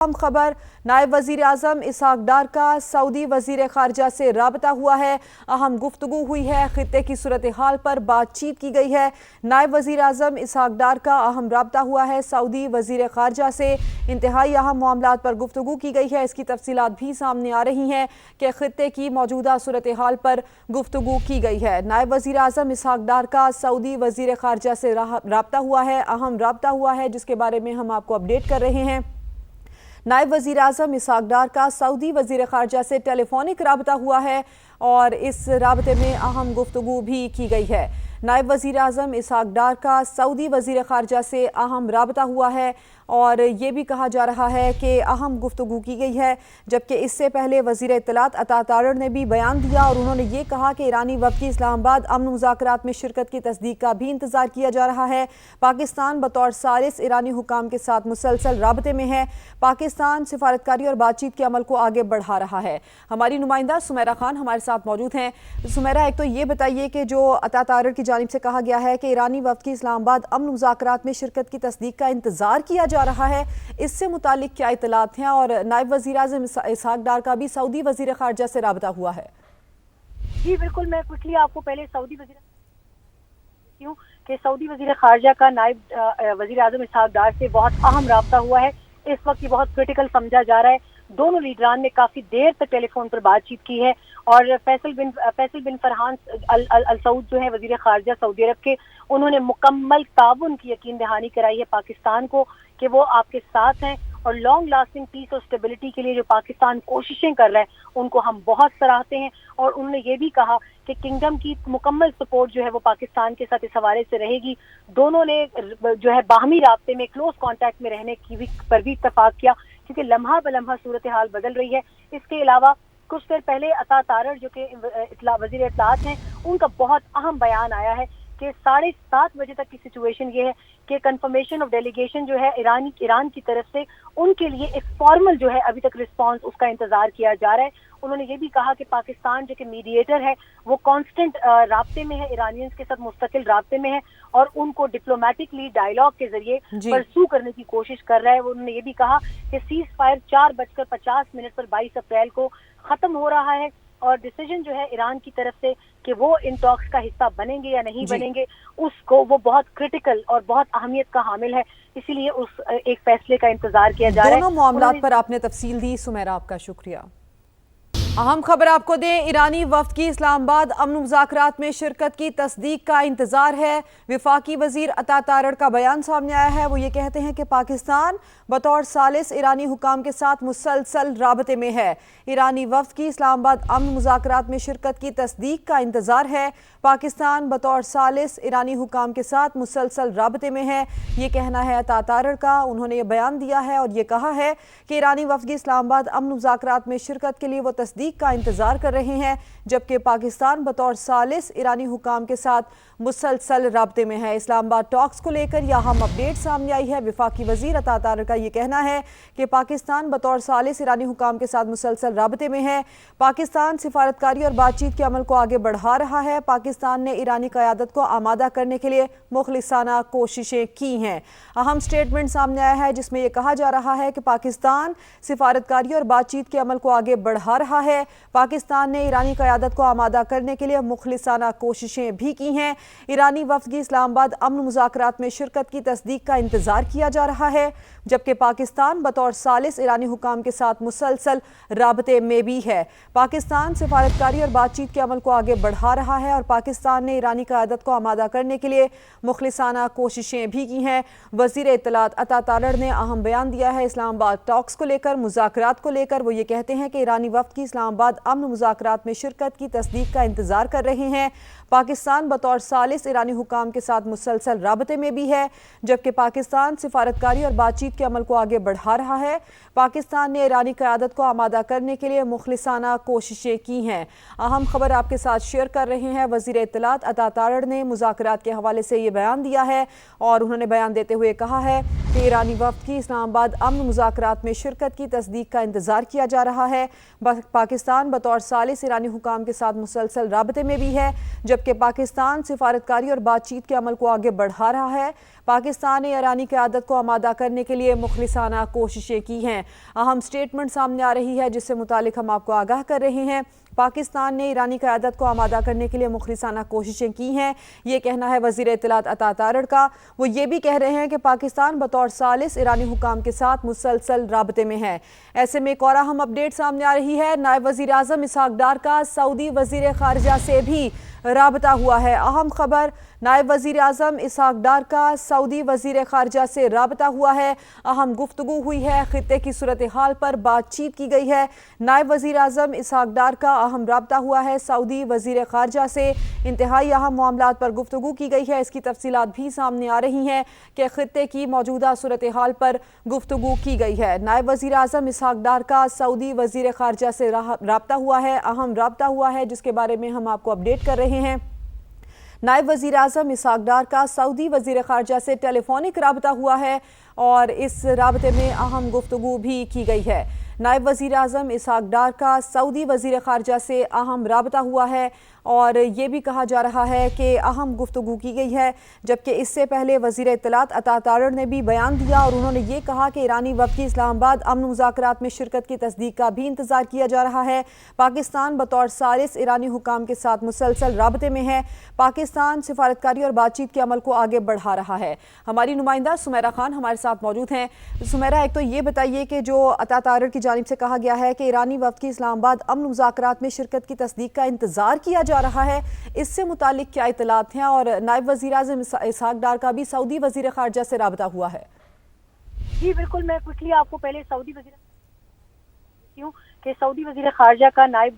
अहम खबर, नायब वजीर आजम इसहाक डार का सऊदी वजीर खारजा से राबता हुआ है। अहम गुफ्तगू हुई है, खित्ते की सूरत हाल पर बातचीत की गई है। नायब वजीर आजम इसहाक डार का अहम राबता हुआ है सऊदी वजीर खारजा से। इंतहाई अहम मामलात पर गुफ्तगू की गई है। इसकी तफसीलात भी सामने आ रही हैं कि खित्ते की मौजूदा सूरत हाल पर गुफ्तगू की गई है। नायब वजीर आजम इसहाक डार का सऊदी वजीर खारजा से राबता हुआ है, अहम राबता हुआ है, जिसके बारे में हम आपको अपडेट कर रहे हैं। नायब वज़ीर आज़म इसहाक डार का सऊदी वज़ीर ख़ारजा से टेलीफोनिक राबता हुआ है और इस राबते में अहम गुफ्तगू भी की गई है। नायब वज़ीर आज़म इसहाक डार का सऊदी वज़ीर ख़ारजा से अहम राबता हुआ है और ये भी कहा जा रहा है कि अहम गुफ्तगू की गई है। जबकि इससे पहले वज़ीर इत्तलात अता तारड़ ने भी बयान दिया और उन्होंने ये कहा कि ईरानी वफ़द की इस्लामाबाद अमन मुज़ाकरात में शिरकत की तस्दीक का भी इंतज़ार किया जा रहा है। पाकिस्तान बतौर सालिस ईरानी हुकाम के साथ मुसलसल राबते में है। पाकिस्तान सिफारतकारी और बातचीत के अमल को आगे बढ़ा रहा है। हमारी नुमाइंदा सुमेरा खान हमारे साथ मौजूद हैं। सुमेरा, एक तो ये बताइए कि जो अता तारड़ की जानिब से कहा गया है कि ईरानी वफ़द की इस्लामाबाद अमन मुज़ाकरात में शिरकत की तस्दीक का इंतज़ार किया जा रहा है, इससे मुतालिक क्या इत्तलात हैं? और नायब वज़ीर आज़म इसहाक डार का भी सऊदी वज़ीर ख़ारजा से राबता हुआ है। जी बिल्कुल, मैं क्विकली आपको पहले सऊदी वज़ीर ख़ारजा का नायब वज़ीर आज़म इसहाक डार से बहुत अहम राब्ता हुआ है। इस वक्त ये बहुत क्रिटिकल समझा जा रहा है। दोनों लीडरान ने काफी देर तक टेलीफोन पर बातचीत की है और फैसल बिन फरहान अल सऊद जो है वज़ीर ख़ारजा सऊदी अरब के, उन्होंने मुकम्मल ताउन की यकीन दहानी कराई है पाकिस्तान को कि वो आपके साथ हैं और लॉन्ग लास्टिंग पीस और स्टेबिलिटी के लिए जो पाकिस्तान कोशिशें कर रहा है उनको हम बहुत सराहते हैं। और उन्होंने ये भी कहा कि किंगडम की मुकम्मल सपोर्ट जो है वो पाकिस्तान के साथ इस हवाले से रहेगी। दोनों ने जो है बाहमी राब्ते में क्लोज कांटेक्ट में रहने की पर भी इत्तफाक किया, क्योंकि लम्हा बलम्हा सूरत हाल बदल रही है। इसके अलावा कुछ देर पहले अता तारड़ जो कि वज़ीर इत्तलात हैं, उनका बहुत अहम बयान आया है कि 7:30 बजे तक की सिचुएशन ये है कि कंफर्मेशन ऑफ डेलीगेशन जो है ईरान की तरफ से, उनके लिए एक फॉर्मल जो है अभी तक रिस्पांस उसका इंतजार किया जा रहा है। उन्होंने ये भी कहा कि पाकिस्तान जो कि मीडिएटर है वो कांस्टेंट राब्ते में है, ईरानियंस के साथ मुस्तकिल राब्ते में है और उनको डिप्लोमेटिकली डायलॉग के जरिए परसू करने की कोशिश कर रहा है। उन्होंने ये भी कहा कि सीज फायर 4:50 पर 22 अप्रैल को खत्म हो रहा है और डिसीजन जो है ईरान की तरफ से कि वो इन टॉक्स का हिस्सा बनेंगे या नहीं बनेंगे, उसको वो बहुत क्रिटिकल और बहुत अहमियत का हामिल है। इसीलिए उस एक फैसले का इंतजार किया जा रहा है। दोनों मामलात पर आपने तफसील दी, सुमेरा आपका शुक्रिया। अहम खबर आपको दें, ईरानी वफ़द की इस्लामाबाद अमन मुज़ाकरात में शिरकत की तस्दीक का इंतज़ार है। वफाकी वज़ीर अता तारड़ का बयान सामने आया है। वो ये कहते हैं कि पाकिस्तान बतौर सालिस ईरानी हुकाम के साथ मुसलसल राबते में है। ईरानी वफ़द की इस्लामाबाद अमन मुज़ाकरात में शिरकत की तस्दीक का इंतज़ार है। पाकिस्तान बतौर सालिस ईरानी हुकाम के साथ मुसलसल राबते में है, ये कहना है अता तारड़ का। उन्होंने ये बयान दिया है और ये कहा है कि ईरानी वफ़द की इस्लामाबाद अमन मुज़ाकरात में शिरकत के लिए वो तस्दीक का इंतजार कर रहे हैं, जबकि पाकिस्तान बतौर सालिस ईरानी हुकाम के साथ मुसलसल राब्ते में है। इस्लामाबाद टॉक्स को लेकर यह अहम अपडेट सामने आई है। वफाकी वजीर अता तारड़ का ये कहना है कि पाकिस्तान बतौर सालिस ईरानी हुकाम के साथ मुसलसल राब्ते में है। पाकिस्तान सिफारतकारी और बातचीत के अमल को आगे बढ़ा रहा है। पाकिस्तान ने ईरानी क़यादत को आमादा करने के लिए मुखलिसाना कोशिशें की हैं। अहम स्टेटमेंट सामने आया है जिसमें यह कहा जा रहा है कि पाकिस्तान सिफारतकारी और बातचीत के अमल को आगे बढ़ा रहा है। पाकिस्तान ने ईरानी क़यादत को आमादा करने के लिए मुखलिसाना कोशिशें भी की हैं। ईरानी वफ़द की इस्लामाबाद अमन मुज़ाकरात में शिरकत की तस्दीक का इंतज़ार किया जा रहा है, जबकि पाकिस्तान बतौर सालिस ईरानी हुकाम के साथ मुसलसल राबते में भी है। पाकिस्तान सिफारतकारी और बातचीत के अमल को आगे बढ़ा रहा है और पाकिस्तान ने ईरानी क़यादत को आमादा करने के लिए मुखलिसाना कोशिशें भी की हैं। वज़ीर इत्तलात अता तारड़ ने अहम बयान दिया है इस्लामाबाद टॉक्स को लेकर, मुज़ाकरात को लेकर। वो ये कहते हैं कि ईरानी वफ़द की इस्लामाबाद अमन मुज़ाकरात में शिरकत की तस्दीक का इंतज़ार कर रहे हैं। पाकिस्तान बतौर सालिस ईरानी हुकाम के साथ मुसलसल राबते में भी है, जबकि पाकिस्तान सिफारतकारी और बातचीत के अमल को आगे बढ़ा रहा है। पाकिस्तान ने ईरानी क़यादत को आमादा करने के लिए मुखलिसाना कोशिशें की हैं। अहम खबर आपके साथ शेयर कर रहे हैं। वज़ीर इत्तलात अता तारड़ ने मुज़ाकरात के हवाले से ये बयान दिया है और उन्होंने बयान देते हुए कहा है कि ईरानी वफ़द की इस्लामाबाद अमन मुज़ाकरात में शिरकत की तस्दीक का इंतज़ार किया जा रहा है। पाकिस्तान बतौर सालिस ईरानी हुकाम के साथ मुसलसल राबते में भी है, जबकि पाकिस्तान सिफारतकारी और बातचीत के अमल को आगे बढ़ा रहा है। पाकिस्तान ने ईरानी क़यादत को आमादा करने के लिए मुखलिसाना कोशिशें की हैं। अहम स्टेटमेंट सामने आ रही है जिससे मुतालिक हम आपको आगाह कर रहे हैं। पाकिस्तान ने ईरानी क़यादत को आमादा करने के लिए मुखलिसाना कोशिशें की हैं, ये कहना है वज़ीर इत्तलात अता तारड़ का। वो ये भी कह रहे हैं कि पाकिस्तान बतौर सालिस ईरानी हुकाम के साथ मुसलसल राबते में है। ऐसे में एक और अहम अपडेट सामने आ रही है। नायब वज़ीर आज़म इसहाक डार का सऊदी वज़ीर ख़ारिजा से भी राबता हुआ है। अहम खबर, नायब वज़ीर आज़म इसहाक डार का सऊदी वज़ीर ख़ारिजा से राबता हुआ है। अहम गुफ्तगू हुई है, ख़ित्ते की सूरत हाल पर बातचीत की गई है। नायब वज़ीर आज़म इसहाक डार का अहम राबता हुआ है सऊदी वज़ीर ख़ारिजा से। इंतहाई अहम मामलात पर गुफ्तगू की गई है। इसकी तफसीलात भी सामने आ रही हैं कि ख़ित्ते की मौजूदा सूरत हाल पर गुफ्तगू की गई है। नायब वज़ीर आज़म इसहाक डार का सऊदी वज़ीर ख़ारिजा से राबता हुआ है, अहम राबता हुआ है, जिसके बारे में हम आपको अपडेट कर रहे हैं। नायब वज़ीर आज़म इसहाक डार का सऊदी वज़ीर ख़ारिजा से टेलीफोनिक राबता हुआ है और इस राबते में अहम गुफ्तगू भी की गई है। नायब वज़ीर आज़म इसहाक डार का सऊदी वज़ीर ख़ारिजा से अहम राबता हुआ है और ये भी कहा जा रहा है कि अहम गुफ्तगू की गई है। जबकि इससे पहले वज़ीर इत्तलात अता तारड़ ने भी बयान दिया और उन्होंने ये कहा कि ईरानी वफ़द की इस्लामाबाद अमन मुज़ाकरात में शिरकत की तस्दीक का भी इंतज़ार किया जा रहा है। पाकिस्तान बतौर सालिस ईरानी हुकाम के साथ मुसलसल राबते में है। पाकिस्तान सिफारतकारी और बातचीत के अमल को आगे बढ़ा रहा है। हमारी नुमाइंदा सुमेरा खान हमारे साथ मौजूद हैं। सुमेरा, एक तो ये बताइए कि जो अता तारड़ की जानिब से कहा गया है कि ईरानी वफ़द की इस्लामाबाद अमन मुज़ाकरात में शिरकत की तस्दीक का इंतज़ार किया जा रहा है, इससे मुतालिक क्या इत्तलात हैं? और नायब वज़ीर आज़म इसहाक डार का भी सऊदी वज़ीर ख़ारिजा से राबता हुआ है। जी बिल्कुल, मैं क्विकली आपको पहले सऊदी वज़ीर ख़ारिजा का नायब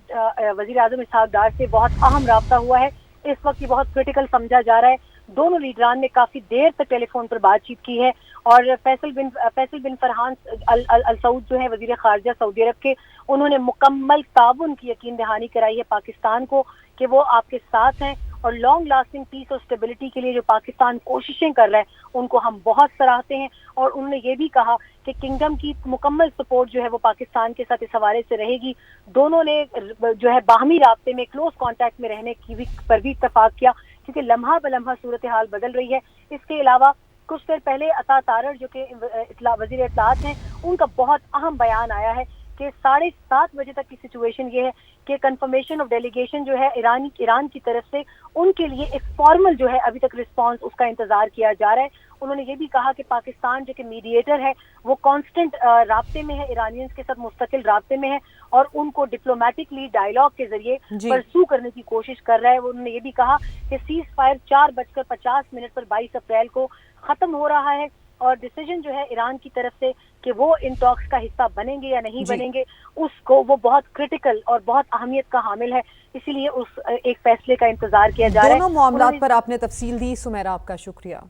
वज़ीर आज़म इसहाक डार से बहुत अहम राबता हुआ है। इस वक्त ये बहुत क्रिटिकल समझा जा रहा है। दोनों लीडरान ने काफी देर तक टेलीफोन पर बातचीत की है और फैसल बिन फरहान अल सऊद जो है वज़ीर ख़ारिजा सऊदी अरब के, उन्होंने मुकम्मल ताउन की यकीन दहानी कराई है पाकिस्तान को कि वो आपके साथ हैं और लॉन्ग लास्टिंग पीस और स्टेबिलिटी के लिए जो पाकिस्तान कोशिशें कर रहा है उनको हम बहुत सराहते हैं। और उन्होंने ये भी कहा कि किंगडम की मुकम्मल सपोर्ट जो है वो पाकिस्तान के साथ इस हवाले से रहेगी। दोनों ने जो है बाहमी राब्ते में क्लोज कॉन्टैक्ट में रहने की पर भी इत्तफाक किया, क्योंकि लम्हा बलम्हा सूरत हाल बदल रही है। इसके अलावा कुछ देर पहले अता तारड़ जो कि वज़ीर इत्तलात हैं, उनका बहुत अहम बयान आया है कि 7:30 बजे तक की सिचुएशन ये है कि कंफर्मेशन ऑफ डेलीगेशन जो है ईरान की तरफ से उनके लिए एक फॉर्मल जो है अभी तक रिस्पांस उसका इंतजार किया जा रहा है। उन्होंने ये भी कहा कि पाकिस्तान जो कि मीडिएटर है वो कांस्टेंट राब्ते में है, ईरानियंस के साथ मुस्तकिल राब्ते में है और उनको डिप्लोमेटिकली डायलॉग के जरिए परसू करने की कोशिश कर रहा है। उन्होंने ये भी कहा कि सीज फायर 4:50 पर 22 अप्रैल को खत्म हो रहा है और डिसीजन जो है ईरान की तरफ से कि वो इन टॉक्स का हिस्सा बनेंगे या नहीं बनेंगे, उसको वो बहुत क्रिटिकल और बहुत अहमियत का हामिल है, इसीलिए उस एक फैसले का इंतजार किया जा रहा है। दोनों मामलात पर आपने तफसील दी सुमेरा, आपका शुक्रिया।